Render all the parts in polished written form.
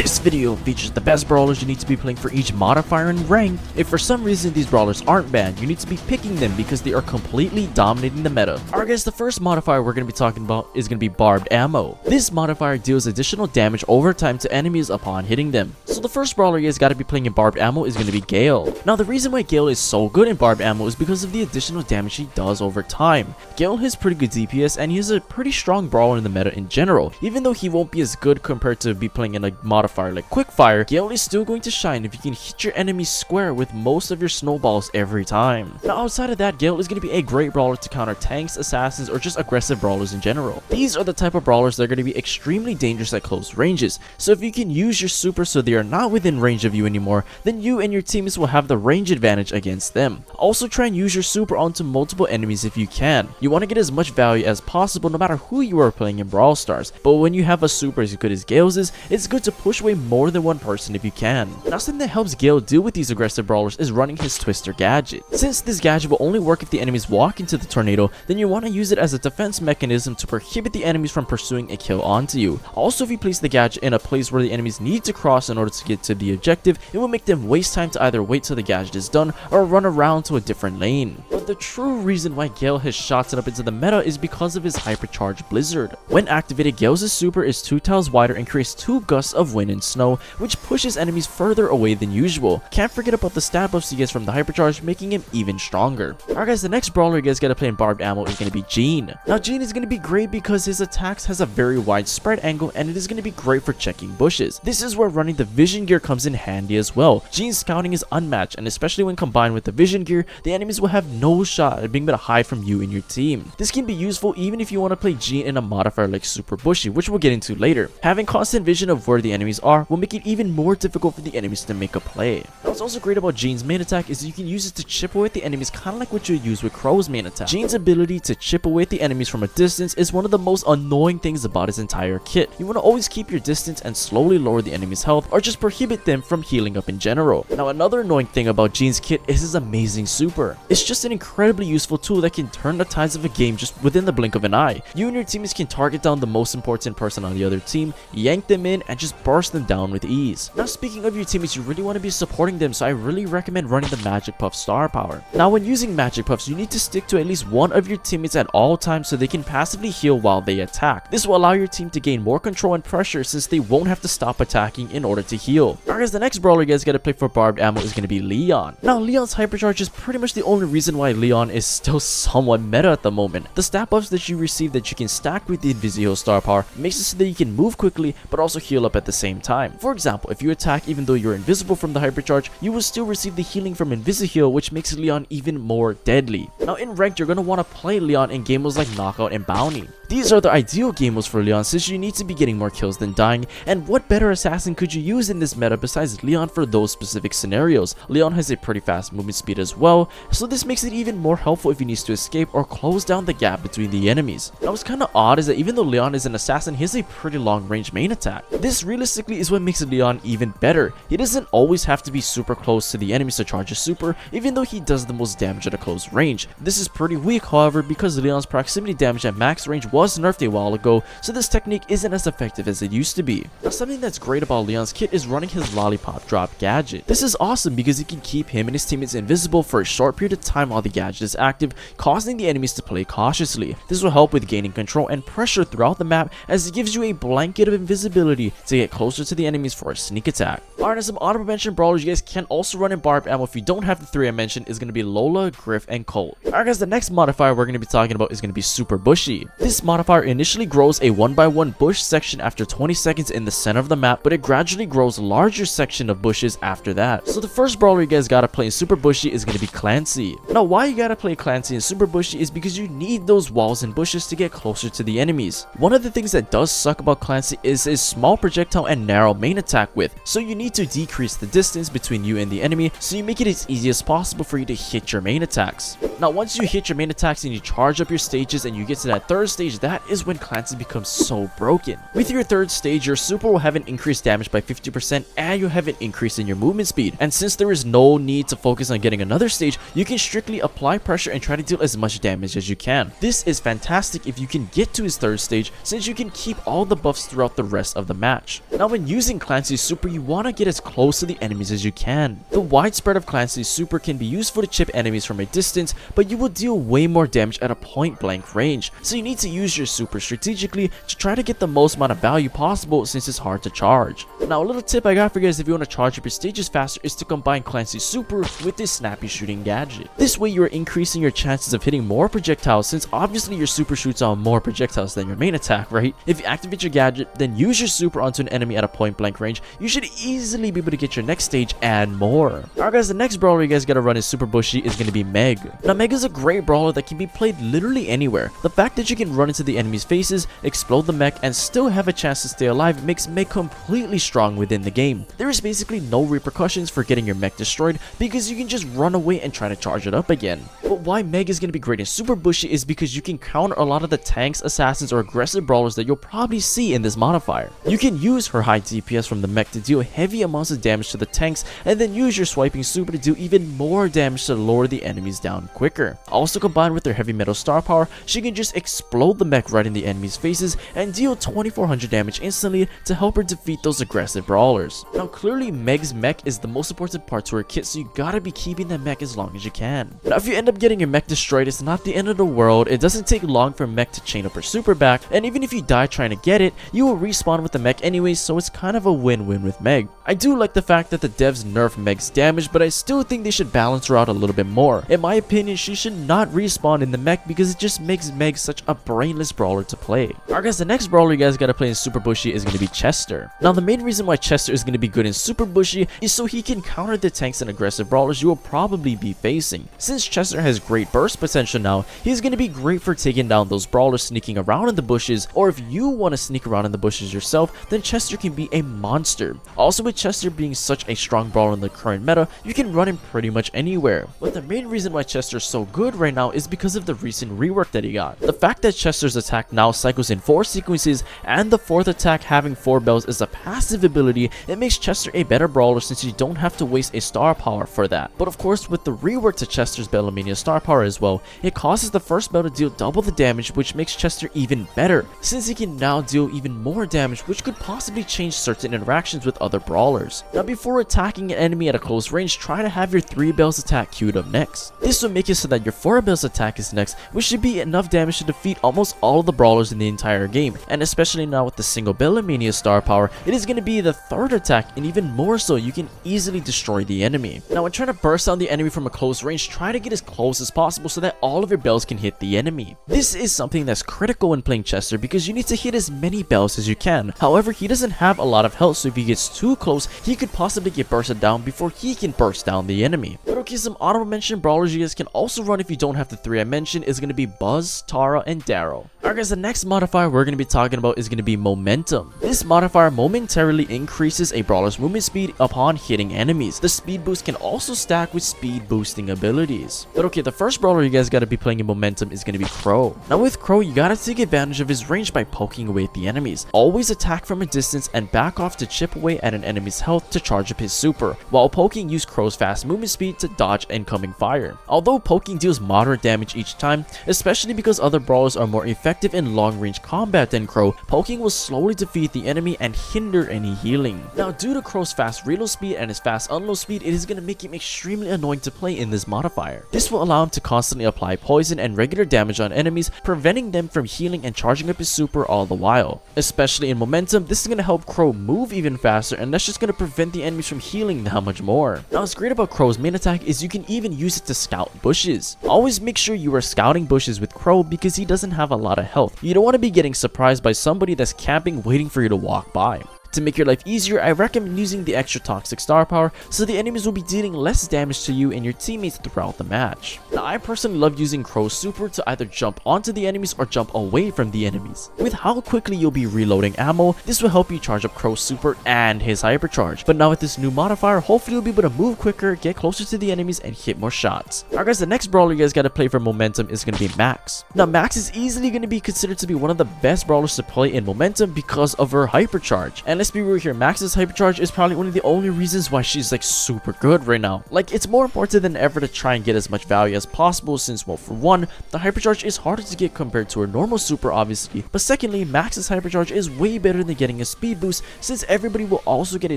This video features the best brawlers you need to be playing for each modifier and rank. If for some reason these brawlers aren't banned, you need to be picking them because they are completely dominating the meta. Alright guys, the first modifier we're going to be talking about is going to be Barbed Ammo. This modifier deals additional damage over time to enemies upon hitting them. So the first brawler you guys got to be playing in Barbed Ammo is going to be Gale. Now the reason why Gale is so good in Barbed Ammo is because of the additional damage he does over time. Gale has pretty good DPS and he is a pretty strong brawler in the meta in general. Even though he won't be as good compared to be playing in a modifier like Quickfire, Gale is still going to shine if you can hit your enemies square with most of your snowballs every time. Now outside of that, Gale is going to be a great brawler to counter tanks, assassins, or just aggressive brawlers in general. These are the type of brawlers that are going to be extremely dangerous at close ranges, so if you can use your super so they are not within range of you anymore, then you and your teammates will have the range advantage against them. Also try and use your super onto multiple enemies if you can. You want to get as much value as possible no matter who you are playing in Brawl Stars, but when you have a super as good as Gale's is, it's good to push away more than one person if you can. Now something that helps Gale deal with these aggressive brawlers is running his Twister gadget. Since this gadget will only work if the enemies walk into the tornado, then you want to use it as a defense mechanism to prohibit the enemies from pursuing a kill onto you. Also, if you place the gadget in a place where the enemies need to cross in order to get to the objective, it will make them waste time to either wait till the gadget is done or run around to a different lane. But the true reason why Gale has shots it up into the meta is because of his hypercharged blizzard. When activated, Gale's super is 2 tiles wider and creates 2 gusts of wind and snow, which pushes enemies further away than usual. Can't forget about the stat buffs he gets from the hypercharge, making him even stronger. Alright guys, the next brawler you guys gotta play in Barbed Ammo is gonna be Gene. Now Gene is gonna be great because his attacks has a very wide spread angle and it is gonna be great for checking bushes. This is where running the vision gear comes in handy as well. Gene's scouting is unmatched, and especially when combined with the vision gear, the enemies will have no shot at being able to hide from you and your team. This can be useful even if you want to play Gene in a modifier like Super Bushy, which we'll get into later. Having constant vision of where the enemies are will make it even more difficult for the enemies to make a play. Now what's also great about Gene's main attack is you can use it to chip away at the enemies, kind of like what you use with Crow's main attack. Gene's ability to chip away at the enemies from a distance is one of the most annoying things about his entire kit. You want to always keep your distance and slowly lower the enemy's health or just prohibit them from healing up in general. Now another annoying thing about Gene's kit is his amazing super. It's just an incredibly useful tool that can turn the tides of a game just within the blink of an eye. You and your teammates can target down the most important person on the other team, yank them in, and just burst them down with ease. Now speaking of your teammates, you really want to be supporting them, so I really recommend running the Magic Puff star power. Now when using Magic Puffs, you need to stick to at least one of your teammates at all times so they can passively heal while they attack. This will allow your team to gain more control and pressure since they won't have to stop attacking in order to heal. Alright guys, the next brawler you guys gotta play for Barbed Ammo is gonna be Leon. Now Leon's hypercharge is pretty much the only reason why Leon is still somewhat meta at the moment. The stat buffs that you receive that you can stack with the Invisio star power makes it so that you can move quickly but also heal up at the same time. For example, if you attack even though you're invisible from the hypercharge, you will still receive the healing from Invisi-heal, which makes Leon even more deadly. Now in ranked, you're gonna want to play Leon in game modes like Knockout and Bounty. These are the ideal game modes for Leon since you need to be getting more kills than dying, and what better assassin could you use in this meta besides Leon for those specific scenarios? Leon has a pretty fast movement speed as well, so this makes it even more helpful if he needs to escape or close down the gap between the enemies. Now what's kinda odd is that even though Leon is an assassin, he has a pretty long range main attack. This realistically is what makes Leon even better. He doesn't always have to be super close to the enemies to charge his super, even though he does the most damage at a close range. This is pretty weak, however, because Leon's proximity damage at max range was nerfed a while ago, so this technique isn't as effective as it used to be. Now something that's great about Leon's kit is running his lollipop drop gadget. This is awesome because it can keep him and his teammates invisible for a short period of time while the gadget is active, causing the enemies to play cautiously. This will help with gaining control and pressure throughout the map as it gives you a blanket of invisibility to get closer to the enemies for a sneak attack. Alright, and some honorable mention brawlers you guys can also run in Barbed Ammo if you don't have the 3 I mentioned is going to be Lola, Griff, and Colt. Alright guys, the next modifier we're going to be talking about is going to be Super Bushy. This modifier initially grows a 1x1 bush section after 20 seconds in the center of the map, but it gradually grows a larger section of bushes after that. So the first brawler you guys gotta play in Super Bushy is going to be Clancy. Now why you gotta play Clancy in Super Bushy is because you need those walls and bushes to get closer to the enemies. One of the things that does suck about Clancy is his small projectile and narrow main attack width, so you need to decrease the distance between you and the enemy so you make it as easy as possible for you to hit your main attacks. Now once you hit your main attacks and you charge up your stages and you get to that 3rd stage, that is when Clancy becomes so broken. With your 3rd stage, your super will have an increased damage by 50% and you'll have an increase in your movement speed. And since there is no need to focus on getting another stage, you can strictly apply pressure and try to deal as much damage as you can. This is fantastic if you can get to his 3rd stage, since you can keep all the buffs throughout the rest of the match. Now when using Clancy's super, you want to get as close to the enemies as you can. The widespread of Clancy's super can be useful to chip enemies from a distance, but you will deal way more damage at a point blank range, so you need to use your super strategically to try to get the most amount of value possible, since it's hard to charge. Now a little tip I got for you guys if you want to charge up your stages faster is to combine Clancy's super with this snappy shooting gadget. This way you are increasing your chances of hitting more projectiles, since obviously your super shoots on more projectiles than your main attack, right? If you activate your gadget, then use your super onto an enemy at a point blank range, you should easily be able to get your next stage and more. Alright guys, the next brawler you guys gotta run is Super Bushy is gonna be Meg. Now Meg is a great brawler that can be played literally anywhere. The fact that you can run into the enemy's faces, explode the mech, and still have a chance to stay alive makes Meg completely strong within the game. There is basically no repercussions for getting your mech destroyed because you can just run away and try to charge it up again. But why Meg is gonna be great in Super Bushy is because you can counter a lot of the tanks, assassins, or aggressive brawlers that you'll probably see in this modifier. You can use her high DPS from the mech to deal heavy amounts of damage to the tanks, and then use your swiping super to do even more damage to lower the enemies down quicker. Also combined with her heavy metal star power, she can just explode the mech right in the enemy's faces and deal 2400 damage instantly to help her defeat those aggressive brawlers. Now clearly Meg's mech is the most important part to her kit, so you gotta be keeping that mech as long as you can. Now if you end up getting your mech destroyed, it's not the end of the world. It doesn't take long for mech to chain up her super back, and even if you die trying to get it, you will respawn with the mech anyways, so it's kind of a win-win with Meg. I do like the fact that the devs nerf Meg's damage, but I still think they should balance her out a little bit more. In my opinion, she should not respawn in the mech because it just makes Meg such a brainless brawler to play. Alright guys, the next brawler you guys gotta play in Super Bushy is gonna be Chester. Now the main reason why Chester is gonna be good in Super Bushy is so he can counter the tanks and aggressive brawlers you will probably be facing. Since Chester has great burst potential now, he's gonna be great for taking down those brawlers sneaking around in the bushes, or if you want to sneak around in the bushes yourself, then Chester can be a monster. Also with Chester being such a strong brawler in the current meta, you can run him pretty much anywhere. But the main reason why Chester is so good right now is because of the recent rework that he got. The fact that Chester's attack now cycles in 4 sequences, and the 4th attack having 4 bells is a passive ability, it makes Chester a better brawler since you don't have to waste a star power for that. But of course with the rework to Chester's Bellamania star power as well, it causes the first bell to deal double the damage, which makes Chester even better, since he can now deal even more damage, which could possibly change certain interactions with other brawlers. Now before attacking an enemy at a close range, try to have your 3 bells attack queued up next. This will make it so that your 4 bells attack is next, which should be enough damage to defeat almost all of the brawlers in the entire game, and especially now with the single Bellamania star power, it is going to be the 3rd attack, and even more so, you can easily destroy the enemy. Now when trying to burst down the enemy from a close range, try to get as close as possible so that all of your bells can hit the enemy. This is something that's critical when playing Chester because you need to hit as many bells as you can. However, he doesn't have a lot of health, so if he gets too close, he could possibly get bursted down before he can burst down the enemy. But okay, some honorable mention brawlers you guys can also run if you don't have the 3 I mentioned is going to be Buzz, Tara, and Daryl. Alright guys, the next modifier we're going to be talking about is going to be Momentum. This modifier momentarily increases a brawler's movement speed upon hitting enemies. The speed boost can also stack with speed boosting abilities. But okay, the first brawler you guys got to be playing in Momentum is going to be Crow. Now with Crow, you got to take advantage of his range by poking away at the enemies. Always attack from a distance and back off to chip away at an enemy's health to charge up his super. While poking, use Crow's fast movement speed to dodge incoming fire. Although poking deals moderate damage each time, especially because other brawlers are more effective in long range combat than Crow, poking will slowly defeat the enemy and hinder any healing. Now due to Crow's fast reload speed and his fast unload speed, it is going to make him extremely annoying to play in this modifier. This will allow him to constantly apply poison and regular damage on enemies, preventing them from healing and charging up his super all the while. Especially in Momentum, this is going to help Crow move even faster, and that's just going to prevent the enemies from healing that much more. Now what's great about Crow's main attack is you can even use it to scout bushes. Always make sure you are scouting bushes with Crow because he doesn't have a lot of health. You don't want to be getting surprised by somebody that's camping waiting for you to walk by. To make your life easier, I recommend using the extra toxic star power so the enemies will be dealing less damage to you and your teammates throughout the match. Now, I personally love using Crow's super to either jump onto the enemies or jump away from the enemies. With how quickly you'll be reloading ammo, this will help you charge up Crow's super and his hypercharge. But now with this new modifier, hopefully you'll be able to move quicker, get closer to the enemies, and hit more shots. Alright guys, the next brawler you guys gotta play for momentum is gonna be Max. Now Max is easily gonna be considered to be one of the best brawlers to play in momentum because of her hypercharge. And let's be real here, Max's hypercharge is probably one of the only reasons why she's like super good right now. Like, it's more important than ever to try and get as much value as possible since, well, for one, the hypercharge is harder to get compared to her normal super obviously, but secondly, Max's hypercharge is way better than getting a speed boost since everybody will also get a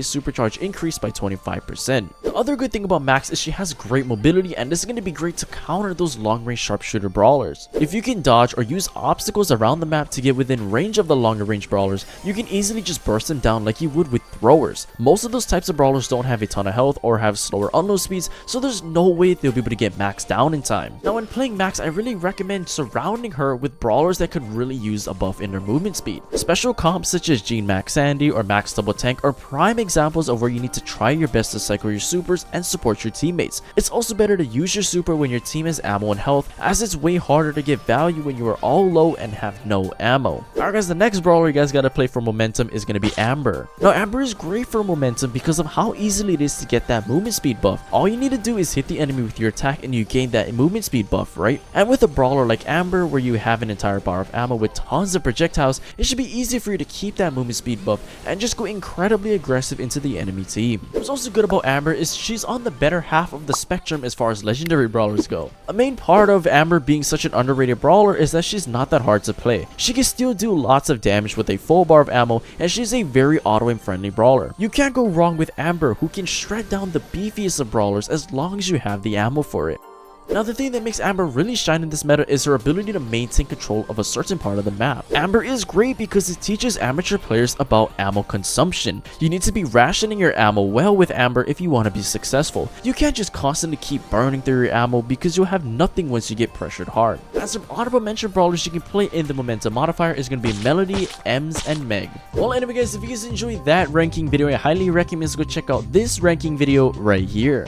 supercharge increase by 25%. The other good thing about Max is she has great mobility, and this is going to be great to counter those long range sharpshooter brawlers. If you can dodge or use obstacles around the map to get within range of the longer range brawlers, you can easily just burst them down like you would with throwers. Most of those types of brawlers don't have a ton of health or have slower unload speeds, so there's no way they'll be able to get Max down in time. Now when playing Max, I really recommend surrounding her with brawlers that could really use a buff in their movement speed. Special comps such as Gene Max Sandy or Max Double Tank are prime examples of where you need to try your best to cycle your supers and support your teammates. It's also better to use your super when your team has ammo and health, as it's way harder to get value when you are all low and have no ammo. Alright guys, the next brawler you guys gotta play for momentum is gonna be Amber. Now Amber is great for momentum because of how easily it is to get that movement speed buff. All you need to do is hit the enemy with your attack and you gain that movement speed buff, right? And with a brawler like Amber where you have an entire bar of ammo with tons of projectiles, it should be easy for you to keep that movement speed buff and just go incredibly aggressive into the enemy team. What's also good about Amber is she's on the better half of the spectrum as far as legendary brawlers go. A main part of Amber being such an underrated brawler is that she's not that hard to play. She can still do lots of damage with a full bar of ammo, and she's a very auto-aim friendly brawler. You can't go wrong with Amber, who can shred down the beefiest of brawlers as long as you have the ammo for it. Now the thing that makes Amber really shine in this meta is her ability to maintain control of a certain part of the map. Amber is great because it teaches amateur players about ammo consumption. You need to be rationing your ammo well with Amber if you want to be successful. You can't just constantly keep burning through your ammo because you'll have nothing once you get pressured hard. As some honorable mention brawlers you can play in the momentum modifier is going to be Melody, Ems, and Meg. Well anyway guys, if you guys enjoyed that ranking video, I highly recommend you go check out this ranking video right here.